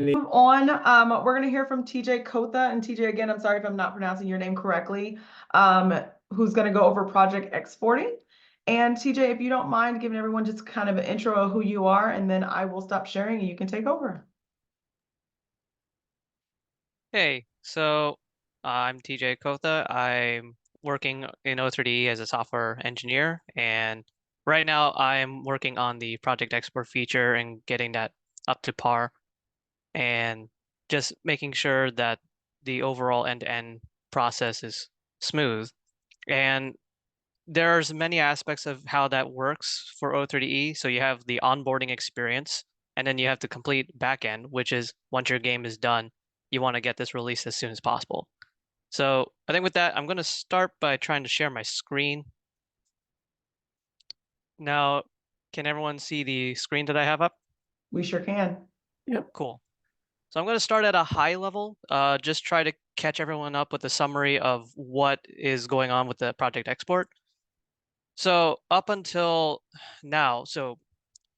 Move on. We're going to hear from TJ Kotha. And TJ, again, I'm sorry if I'm not pronouncing your name correctly, who's going to go over Project Exporting. And TJ, if you don't mind giving everyone just kind of an intro of who you are, and then I will stop sharing and you can take over. Hey, so I'm TJ Kotha. I'm working in O3DE as a software engineer, and right now I'm working on the project export feature and getting that up to par, and just making sure that the overall end-to-end process is smooth. And there's many aspects of how that works for O3DE. So you have the onboarding experience, and then you have the complete backend, which is once your game is done, you want to get this released as soon as possible. So I think with that, I'm going to start by trying to share my screen. Now, can everyone see the screen that I have up? We sure can. Yep. Cool. So I'm going to start at a high level, just try to catch everyone up with a summary of what is going on with the project export. So up until now, so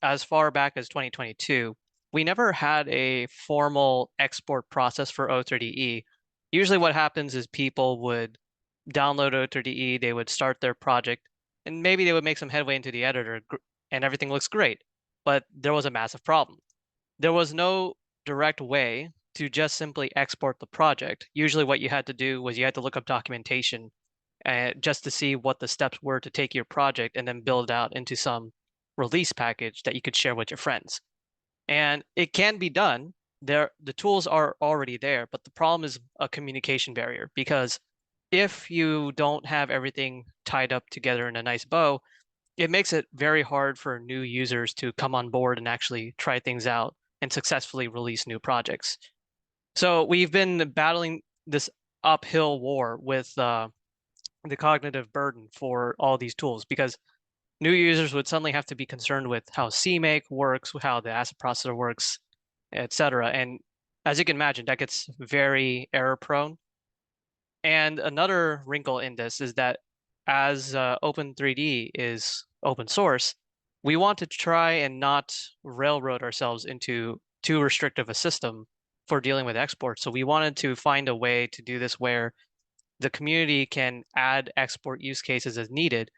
as far back as 2022, we never had a formal export process for O3DE. Usually what happens is people would download O3DE, they would start their project, and maybe they would make some headway into the editor, and everything looks great. But there was a massive problem. There was no direct way to just simply export the project. Usually what you had to do was you had to look up documentation just to see what the steps were to take your project and then build it out into some release package that you could share with your friends. And it can be done. The tools are already there, but the problem is a communication barrier because if you don't have everything tied up together in a nice bow, it makes it very hard for new users to come on board and actually try things out and successfully release new projects. So we've been battling this uphill war with the cognitive burden for all these tools because new users would suddenly have to be concerned with how CMake works, how the ACID processor works, etc. And as you can imagine, that gets very error prone. And another wrinkle in this is that as O3DE is open source, we want to try and not railroad ourselves into too restrictive a system for dealing with exports. So we wanted to find a way to do this where the community can add export use cases as needed.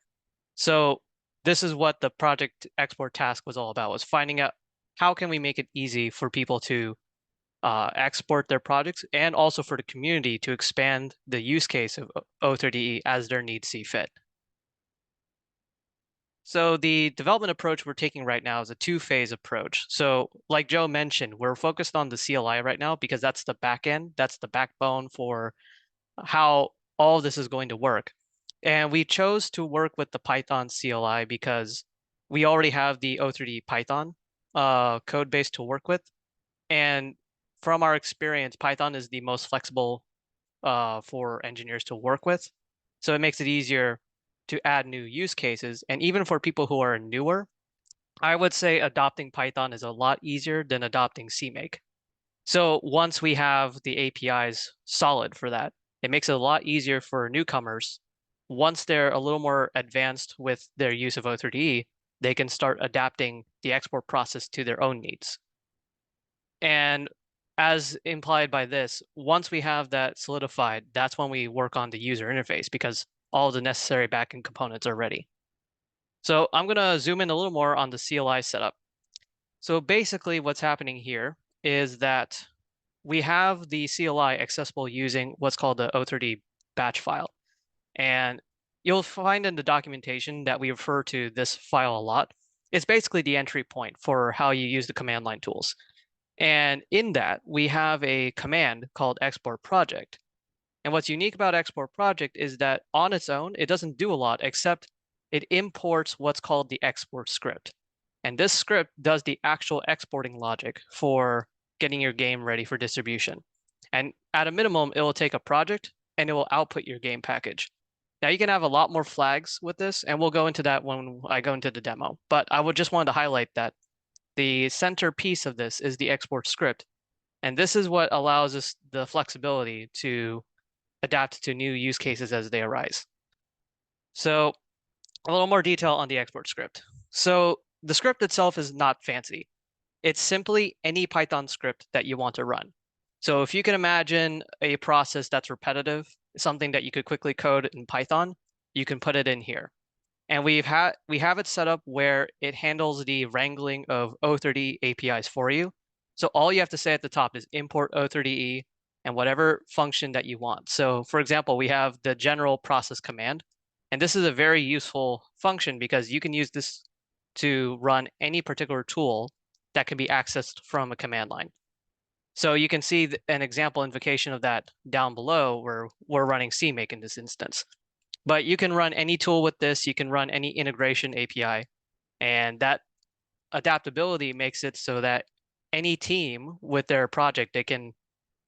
So this is what the project export task was all about, was finding out how can we make it easy for people to export their projects and also for the community to expand the use case of O3DE as their needs see fit. So the development approach we're taking right now is a two-phase approach. So like Joe mentioned, we're focused on the CLI right now because that's the back end, that's the backbone for how all of this is going to work. And we chose to work with the Python CLI because we already have the O3D Python code base to work with. And from our experience, Python is the most flexible for engineers to work with. So it makes it easier to add new use cases. And even for people who are newer, I would say adopting Python is a lot easier than adopting CMake. So once we have the APIs solid for that, it makes it a lot easier for newcomers. Once they're a little more advanced with their use of O3DE, they can start adapting the export process to their own needs. And as implied by this, once we have that solidified, that's when we work on the user interface because all the necessary backend components are ready. So I'm going to zoom in a little more on the CLI setup. So basically what's happening here is that we have the CLI accessible using what's called the O3D batch file. And you'll find in the documentation that we refer to this file a lot. It's basically the entry point for how you use the command line tools. And in that, we have a command called export project. And what's unique about export project is that on its own, it doesn't do a lot except it imports what's called the export script. And this script does the actual exporting logic for getting your game ready for distribution. And at a minimum, it will take a project and it will output your game package. Now you can have a lot more flags with this, and we'll go into that when I go into the demo. But I would just wanted to highlight that the centerpiece of this is the export script. And this is what allows us the flexibility to adapt to new use cases as they arise. So a little more detail on the export script. So the script itself is not fancy. It's simply any Python script that you want to run. So if you can imagine a process that's repetitive, something that you could quickly code in Python, you can put it in here. And we have it set up where it handles the wrangling of O3DE APIs for you. So all you have to say at the top is import O3DE and whatever function that you want. So for example, we have the general process command, and this is a very useful function because you can use this to run any particular tool that can be accessed from a command line. So you can see an example invocation of that down below where we're running CMake in this instance. But you can run any tool with this. You can run any integration API. And that adaptability makes it so that any team with their project, they can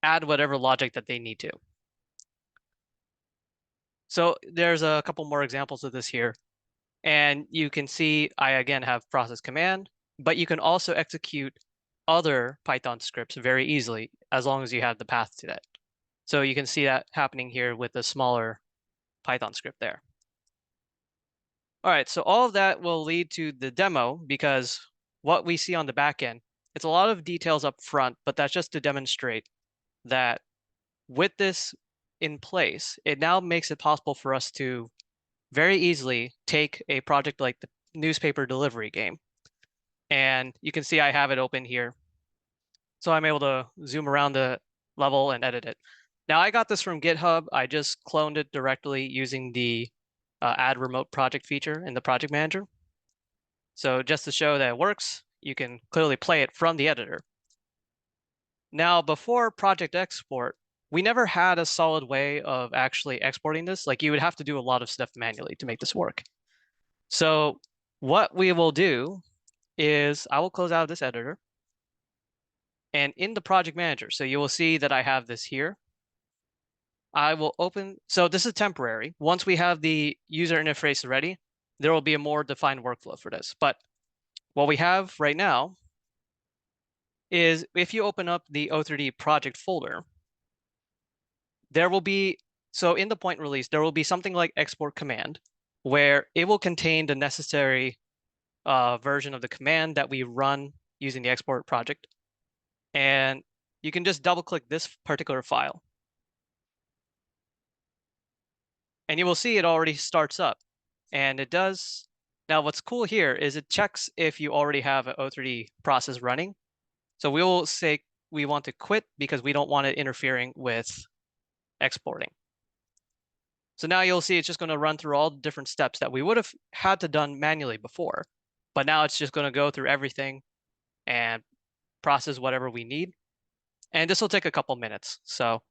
add whatever logic that they need to. So there's a couple more examples of this here. And you can see I, again, have process command, but you can also execute other Python scripts very easily as long as you have the path to that. So you can see that happening here with the smaller Python script there. All right, so all of that will lead to the demo because what we see on the back end, it's a lot of details up front, but that's just to demonstrate that with this in place, it now makes it possible for us to very easily take a project like the newspaper delivery game. And you can see I have it open here. So I'm able to zoom around the level and edit it. Now I got this from GitHub. I just cloned it directly using the add remote project feature in the project manager. So just to show that it works, you can clearly play it from the editor. Now, before project export, we never had a solid way of actually exporting this. Like you would have to do a lot of stuff manually to make this work. So what we will do is I will close out of this editor. And in the project manager, so you will see that I have this here. I will open, so this is temporary. Once we have the user interface ready, there will be a more defined workflow for this. But what we have right now is if you open up the O3DE project folder, there will be, so in the point release, there will be something like export command, where it will contain the necessary version of the command that we run using the export project. And you can just double click this particular file. And you will see it already starts up. And it does. Now, what's cool here is it checks if you already have an O3D process running. So we will say we want to quit because we don't want it interfering with exporting. So now you'll see it's just going to run through all the different steps that we would have had to done manually before. But now it's just going to go through everything and process whatever we need. And this will take a couple minutes. So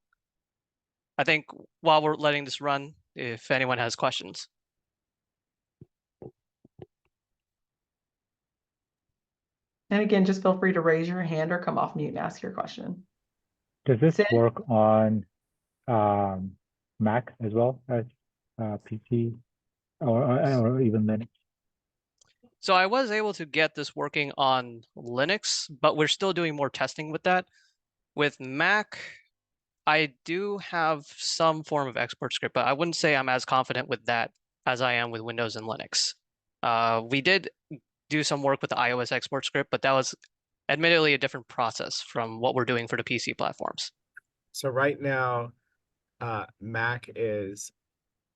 I think while we're letting this run, if anyone has questions. And again, just feel free to raise your hand or come off mute and ask your question. Does this Sid? work on Mac as well as PC or even Linux? So I was able to get this working on Linux, but we're still doing more testing with that. With Mac, I do have some form of export script, but I wouldn't say I'm as confident with that as I am with Windows and Linux. We did do some work with the iOS export script, but that was admittedly a different process from what we're doing for the PC platforms. So right now, Mac is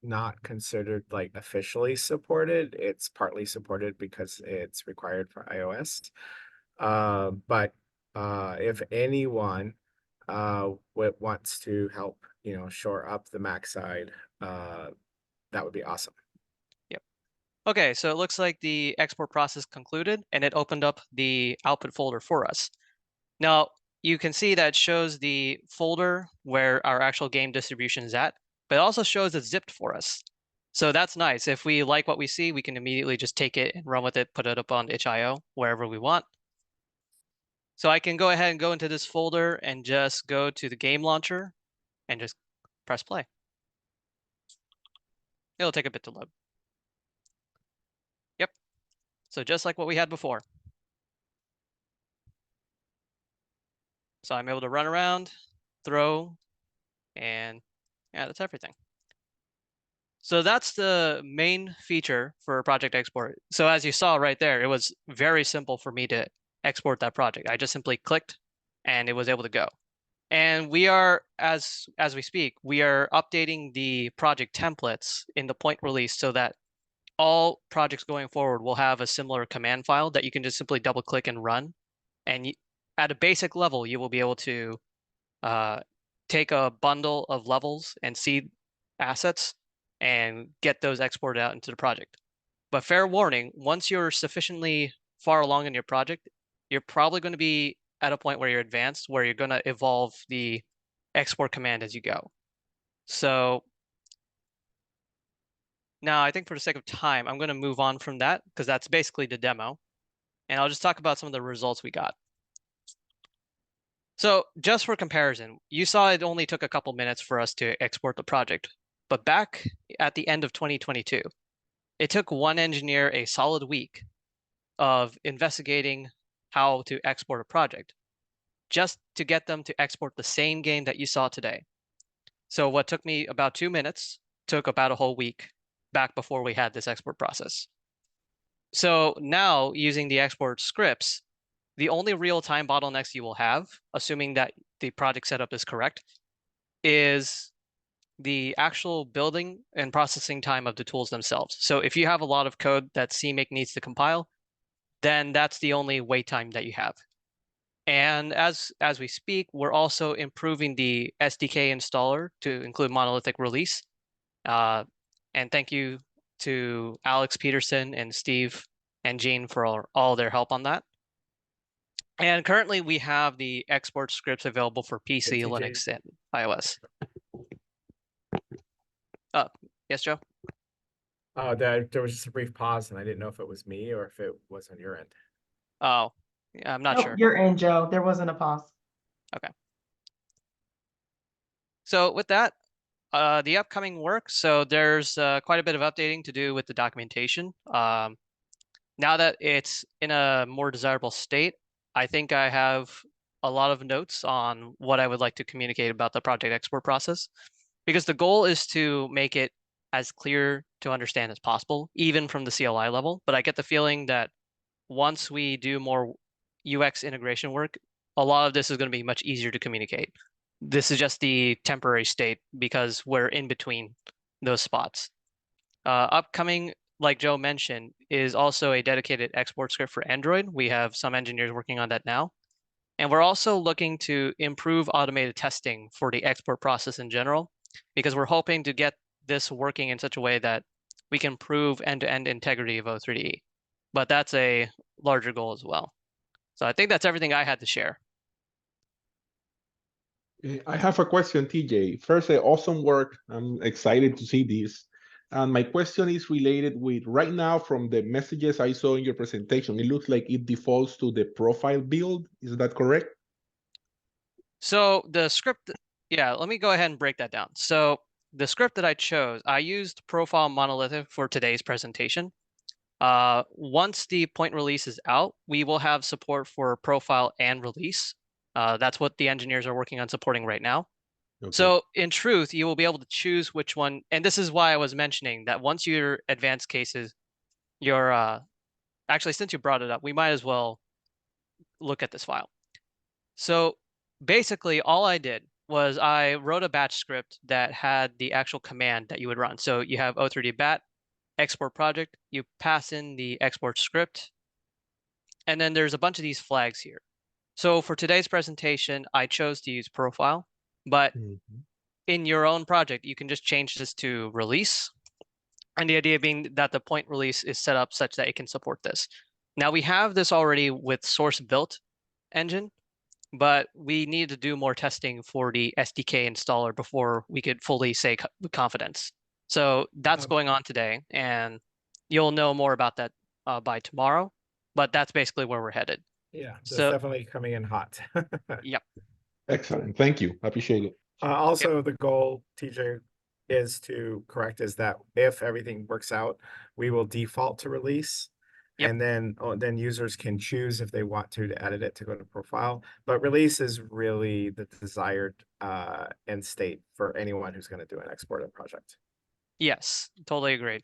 not considered like officially supported. It's partly supported because it's required for iOS. But if anyone wants to help, shore up the Mac side, that would be awesome. Yep. Okay, so it looks like the export process concluded and it opened up the output folder for us. Now, you can see that it shows the folder where our actual game distribution is at, but it also shows it zipped for us. So that's nice. If we like what we see, we can immediately just take it and run with it, put it up on itch.io, wherever we want. So I can go ahead and go into this folder and just go to the game launcher and just press play. It'll take a bit to load. Yep. So just like what we had before. So I'm able to run around, throw, and yeah, that's everything. So that's the main feature for project export. So as you saw right there, it was very simple for me to export that project. I just simply clicked and it was able to go. And we are, as we speak, we are updating the project templates in the point release so that all projects going forward will have a similar command file that you can just simply double click and run. And at a basic level, you will be able to take a bundle of levels and seed assets and get those exported out into the project. But fair warning, once you're sufficiently far along in your project, you're probably going to be at a point where you're advanced, where you're going to evolve the export command as you go. So now I think for the sake of time, I'm going to move on from that because that's basically the demo. And I'll just talk about some of the results we got. So just for comparison, you saw it only took a couple minutes for us to export the project. But back at the end of 2022, it took one engineer a solid week of investigating how to export a project just to get them to export the same game that you saw today. So what took me about 2 minutes took about a whole week back before we had this export process. So now using the export scripts, the only real-time bottlenecks you will have, assuming that the project setup is correct, is the actual building and processing time of the tools themselves. So if you have a lot of code that CMake needs to compile, then that's the only wait time that you have. And as we speak, we're also improving the SDK installer to include monolithic release. And thank you to Alex Peterson and Steve and Gene for all their help on that. And currently we have the export scripts available for PC, Hey, TJ. Linux, and iOS. Yes, Joe? There was just a brief pause, and I didn't know if it was me or if it was on your end. Oh, yeah, I'm not Nope, sure. you're in, Joe. There wasn't a pause. So with that, the upcoming work, so there's quite a bit of updating to do with the documentation. Now that it's in a more desirable state, I think I have a lot of notes on what I would like to communicate about the project export process, because the goal is to make it as clear to understand as possible, even from the CLI level. But I get the feeling that once we do more UX integration work, a lot of this is going to be much easier to communicate. This is just the temporary state because we're in between those spots. Upcoming, like Joe mentioned, is also a dedicated export script for Android. We have some engineers working on that now. And we're also looking to improve automated testing for the export process in general, because we're hoping to get this working in such a way that we can prove end-to-end integrity of O3DE. But that's a larger goal as well. So I think that's everything I had to share. I have a question, TJ. First, awesome work. I'm excited to see this. And my question is related with right now from the messages I saw in your presentation, it looks like it defaults to the profile build. Is that correct? So the script, yeah, let me go ahead and break that down. So the script that I chose, I used profile monolithic for today's presentation. Once the point release is out, we will have support for profile and release. That's what the engineers are working on supporting right now. Okay. So in truth, you will be able to choose which one. And this is why I was mentioning that once your advanced cases, your actually, since you brought it up, we might as well look at this file. So basically all I did was I wrote a batch script that had the actual command that you would run. So you have O3DE bat, export project, you pass in the export script, and then there's a bunch of these flags here. So for today's presentation, I chose to use profile, but in your own project, you can just change this to release. And the idea being that the point release is set up such that it can support this. Now we have this already with source built engine, but we need to do more testing for the SDK installer before we could fully say with confidence. So that's going on today, and you'll know more about that by tomorrow, but that's basically where we're headed. Yeah, that's So- definitely coming in hot. Yep. Excellent. Thank you. I appreciate it. Also, the goal, TJ, is that if everything works out, we will default to release. Yep. And then users can choose if they want to edit it to go to profile. But release is really the desired end state for anyone who's going to do an exported project. Yes, totally agreed.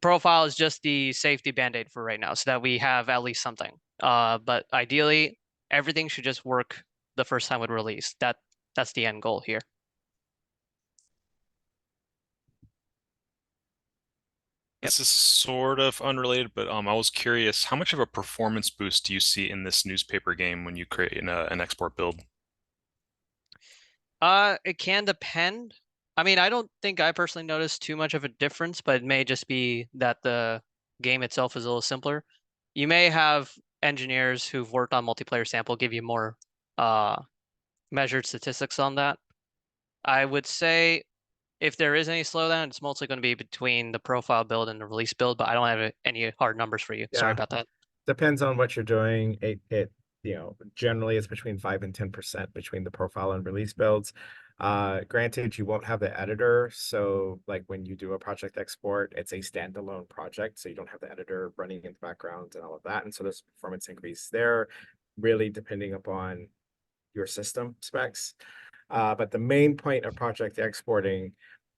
Profile is just the safety band-aid for right now, so that we have at least something. But ideally, everything should just work the first time with release. That's the end goal here. This is sort of unrelated, but I was curious, how much of a performance boost do you see in this newspaper game when you create an export build? It can depend. I mean, I don't think I personally noticed too much of a difference, but it may just be that the game itself is a little simpler. You may have engineers who've worked on multiplayer sample give you more measured statistics on that. I would say if there is any slowdown, it's mostly going to be between the profile build and the release build, but I don't have any hard numbers for you. Sorry Yeah. about that. Depends on what you're doing. It generally it's between 5 and 10% between the profile and release builds. Granted, you won't have the editor, so like when you do a project export, it's a standalone project, so you don't have the editor running in the background and all of that, and so there's performance increase there, really depending upon your system specs. But the main point of project exporting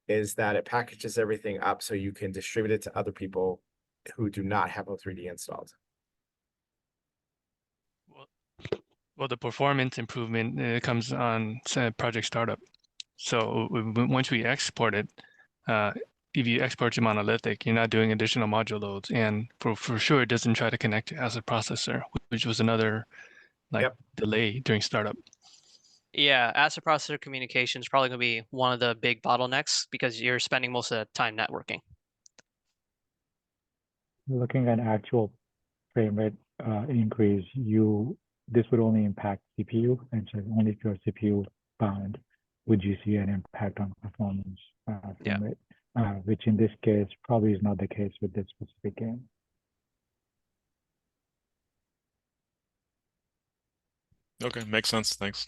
is that it packages everything up so you can distribute it to other people who do not have O3DE installed. Well, the performance improvement comes on project startup. So once we export it, if you export to monolithic, you're not doing additional module loads, and for sure it doesn't try to connect to as a processor, which was another delay during startup. Yeah, ACID processor communication is probably going to be one of the big bottlenecks because you're spending most of the time networking. Looking at actual frame rate increase, this would only impact CPU, and so only if you're CPU bound would you see an impact on performance frame rate, which in this case probably is not the case with this specific game. Okay, makes sense. Thanks.